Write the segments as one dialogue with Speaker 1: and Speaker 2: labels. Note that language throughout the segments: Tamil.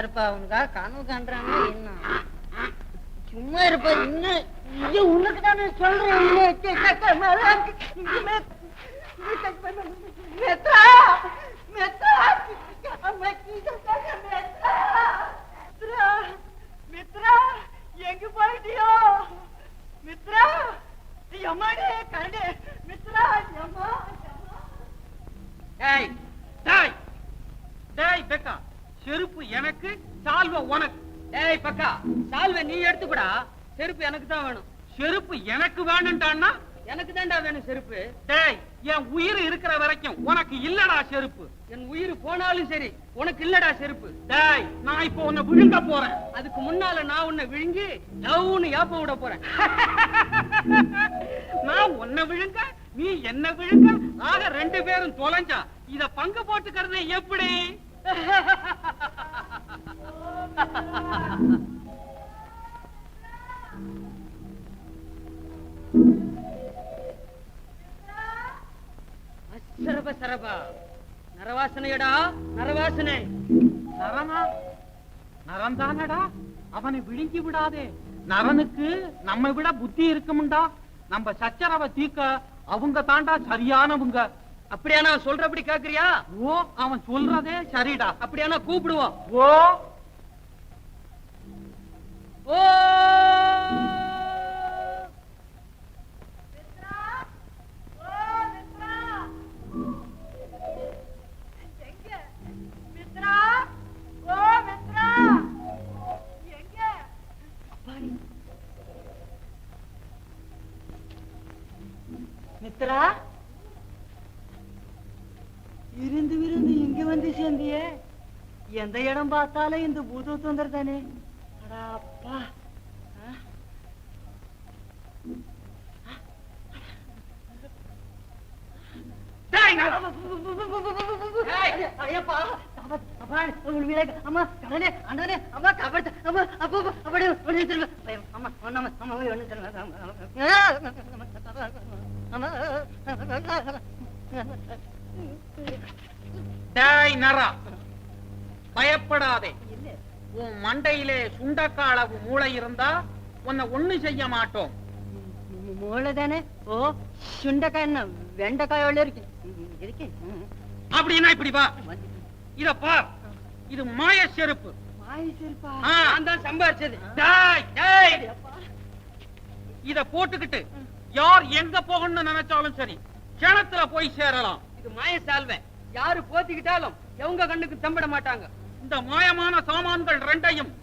Speaker 1: இருப்பா, அவனுக்கா கனவு காண்றாங்க. என்ன சும்மா இருப்பா, இன்னும் உனக்கு தானே சொல்றேன். எங்க போயிட்டியோ மித்ரா? அம்மாடே கரடே மித்ரா. அம்மா
Speaker 2: டேய் டேய் டேய் பெக்கா, செருப்பு எனக்கு, சால்வை உனக்கு. டேய் பக்கா, சால்வை நீ எடுத்துக்கடா, செருப்பு எனக்கு தான் வேணும். செருப்பு எனக்கு வேணும்டான்னா எனக்கு தான்டா வேணும் செருப்பு. டேய், என் உயிர் இருக்கிற வரைக்கும் உனக்கு இல்லடா செருப்பு. என் உயிர் போனாலும் சரி உனக்கு இல்லடா செருப்பு. டேய், நான் இப்போ உன்னை விழுங்க போறேன். அதுக்கு முன்னால நான் உன்னை விழுங்கி லவ்னு யாப்ப விட போறேன். நான் உன்னை விழுங்க, நீ என்ன விழுங்க, ஆக 2 பேரும் தொலைஞ்சா இத பங்கு போட்டுக்கிறது எப்படி? சரப சரபா, நரவாசனையடா நரவாசனை. நரனா? நரந்தானடா, அவனை விழுங்கி விடாதே. நரனுக்கு நம்ம விட புத்தி இருக்கும்டா. நம்ம சச்சரவை தீக்க அவங்க தாண்டா சரியானவங்க. அப்படியானா சொல்றபடி கேக்குறியா? ஓ, அவன் சொல்றதே சரிடா. அப்படியானா கூப்பிடுவோம். ஓ ஓ மித்ரா, இருந்து விருந்து இங்க வந்து சேர்ந்தியே. எந்த இடம் பார்த்தாலும் இந்த பூத தொந்தர் தானே. அப்பா, பயப்படாதே. உன் மண்டையிலே சுண்டக்காளவு மூளை இருந்தா உன்னை ஒண்ணு செய்ய மாட்டோம். மூளை தானே? ஓ, சுண்டக்காய் என்ன வெண்டைக்காயோட இருக்கு. அப்படின்னா இப்படி வா, இத பார். இது மாய செருப்பு. மாய செருப்பா? நான் தான் சம்பாதிச்சது. இத போட்டுக்கிட்டு யார் எங்க போகணும்னு நினைச்சாலும் சரி, கிணத்துல போய் சேரலாம். இது மாய சால்வை. யாரு போத்திக்கிட்டாலும் எவங்க கண்ணுக்கு தம்பிட மாட்டாங்க. இந்த மாயமான சாமான்கள் 2ஐயும்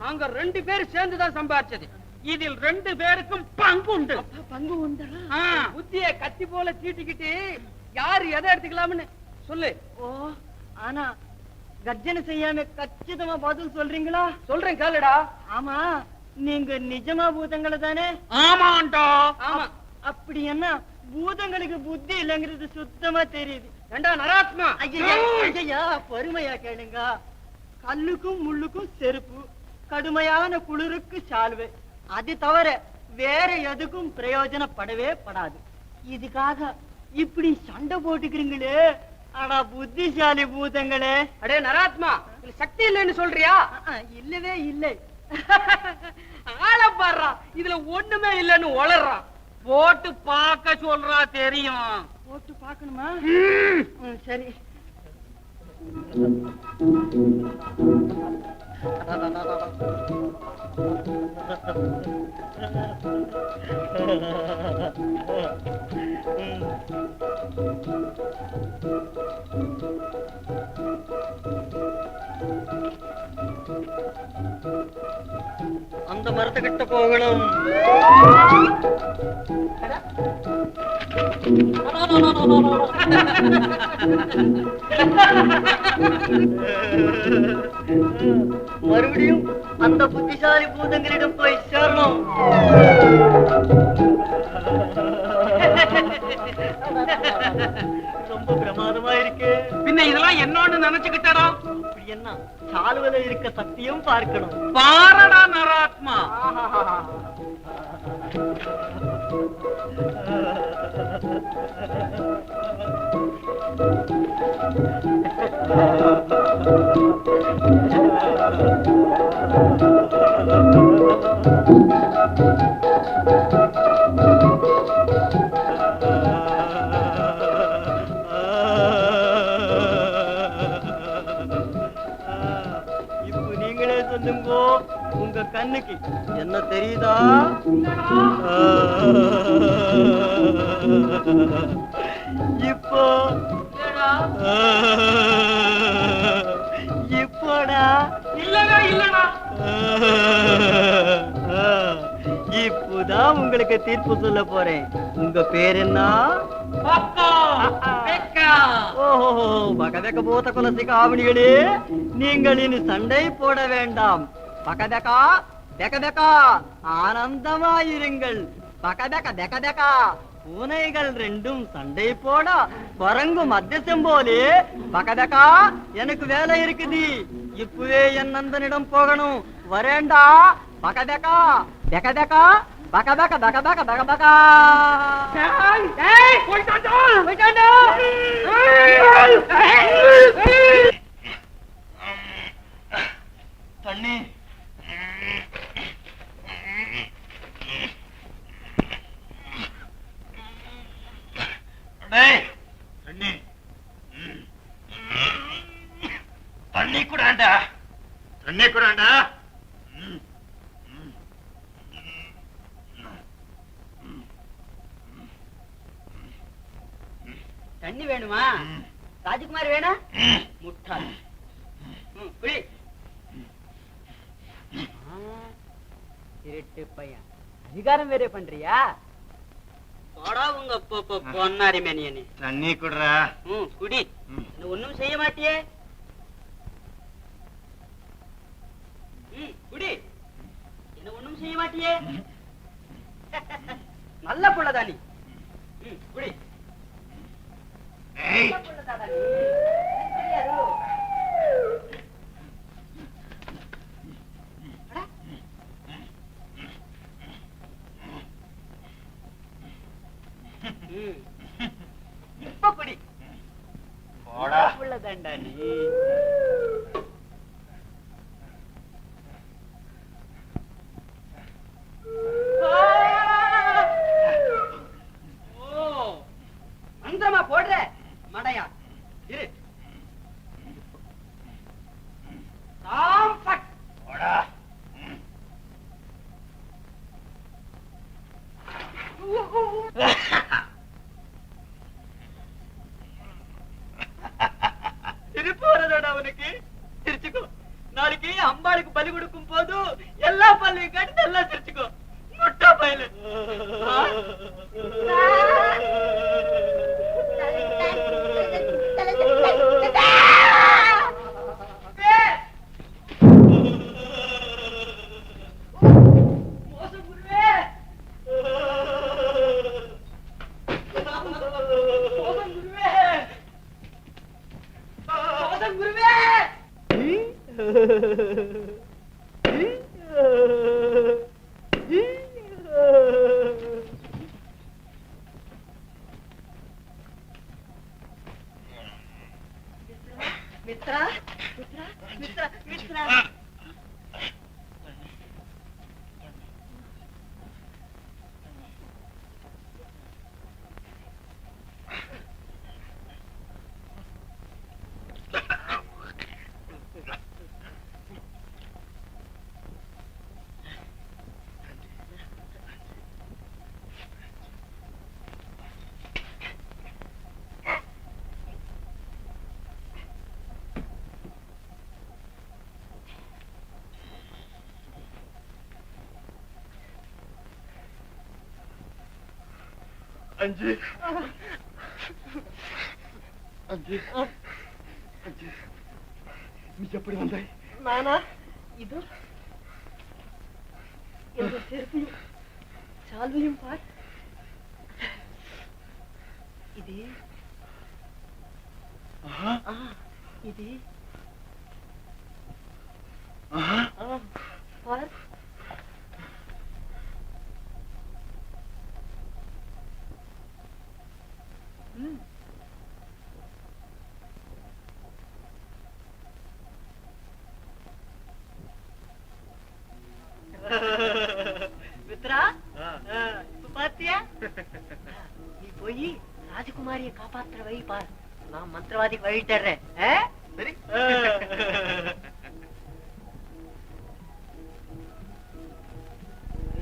Speaker 2: நாங்க 2 பேர் சேர்ந்துதான் சம்பாதிச்சது. இதில் 2 பேருக்கும் பங்கு உண்டு. பங்கு உண்டு? புத்திய கத்தி போல தீட்டிக்கிட்டு யாரு எதை எடுத்துக்கலாம்னு சொல்லு. ஓ, ஆனா கர்ஜனை செய்யாம கச்சிதமா பதில் சொல்றீங்களா? சொல்றேன் கேளுடா. ஆமா, நீங்க நிஜமா பூதங்களை தானே? ஆமாண்டா. ஆமா. அப்படி என்ன பூதங்களுக்கு புத்தி இல்லைங்கிறது சுத்தமா தெரியுது. ஏண்டா நராத்மா? ஐயா, பொறுமையா கேளுங்க. கல்லுக்கும் முள்ளுக்கும் செருப்பு, கடுமையான குளிருக்கு சால்வை, அது தவிர வேற எதுக்கும் பிரயோஜனப்படவே படாது. இதுக்காக இப்படி சண்டை போட்டுக்கிறீங்களே. ஆனா புத்திசாலி பூதங்களே. அடே நராத்மா, சக்தி இல்லைன்னு சொல்றியா? இல்லவே இல்லை. ஆள பாடுறா, இதுல ஒண்ணுமே இல்லைன்னு ஒளறான். போட்டு பார்க்க சொல்றா, தெரியும். போட்டு பார்க்கணுமா? சரி. அந்த மரத்துக்கிட்ட போகணும். மறுபடியும் அந்த புத்திசாலி பூதங்களிடம் போய் சேரணும். ரொம்ப பிரமாதமா இருக்கு. பின்ன இதெல்லாம் என்னன்னு நினைச்சுக்கிட்டா? அப்படி என்ன, சாலுவல இருக்க சக்தியும் பார்க்கணும். பாரடா நராத்மா.
Speaker 3: இப்போ நீங்களே சொல்லுங்க, உங்க கண்ணுக்கு என்ன தெரியுதா? இப்போ இப்போடா
Speaker 2: இல்லடா இல்லடா.
Speaker 3: இப்போதான் உங்களுக்கு தீர்ப்பு சொல்ல போறேன். உங்க பேர் என்ன? ஓஹோ, பகதக்க போத குலசி காவணிகளே, நீங்கள் இனி சண்டை போட வேண்டாம். பகதக்கா பெகதக்கா ஆனந்தமாயிருங்கள். பகதக்க பெகதக்கா பூனைகள் ரெண்டும் சண்டை போட குரங்கு மத்தியசம் போலே. பகதக்கா எனக்கு வேலை இருக்குது, இப்பவே என் நண்பனிடம் போகணும். வரேண்டா பகதக்கா பெகதக்கா பகபக பகபக பகபகா. தண்ணி
Speaker 4: தண்ணி கூடாண்டா, தண்ணி கூடாண்டா.
Speaker 3: தண்ணி வேணுமா? ராஜகுமார் வேணா? முட்டாள் திருட்டு பையன், அதிகாரம் வேற பண்றியா? போடா உங்க பொன்னாரி மேனியனே.
Speaker 4: தண்ணி குடுறா.
Speaker 3: குடி. ஒண்ணும் செய்ய மாட்டியே. குடி. என்ன ஒண்ணும் செய்ய மாட்டியே. நல்ல புள்ளதா நீ. குடி. நல்ல புள்ளதாடா நீ. தெரியாது. இப்ப குடி.
Speaker 4: போடா
Speaker 3: புள்ளதாண்டா நீ. மந்திரமா போடுற மடையா இரு.
Speaker 4: போடா.
Speaker 3: இது போறதோட அவனுக்கு சிரிச்சுக்கோ. நாளைக்கு அம்பாளுக்கு பலி கொடுக்கும் போது எல்லா பல்லையும் காட்டி நல்லா சிரிச்சுக்கோ. முட்டா பயிலு. மித்ரா மித்ரா மித்ரா மித்ரா.
Speaker 4: அஞ்சு அஞ்சு அஞ்சு, நீ எப்படி வந்தாய்?
Speaker 3: நானா? இது என்ற செருப்பையும் சால்வையும் பார். இது இது பார். நீ போய் ராஜகுமாரிய காப்பாத்துற வழி பாரு, நான் மந்திரவாதிக்கு வழி தர்றேன். சரி?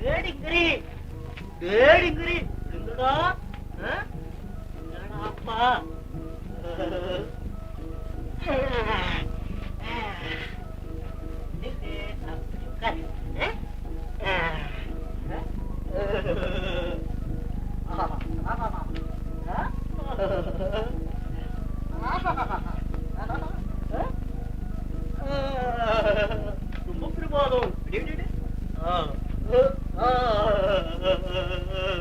Speaker 3: டேடிங்கிரி டேடிங்கிரி எங்கடா? என்னடா அப்பா? ரொம்ப பிரமாதம்.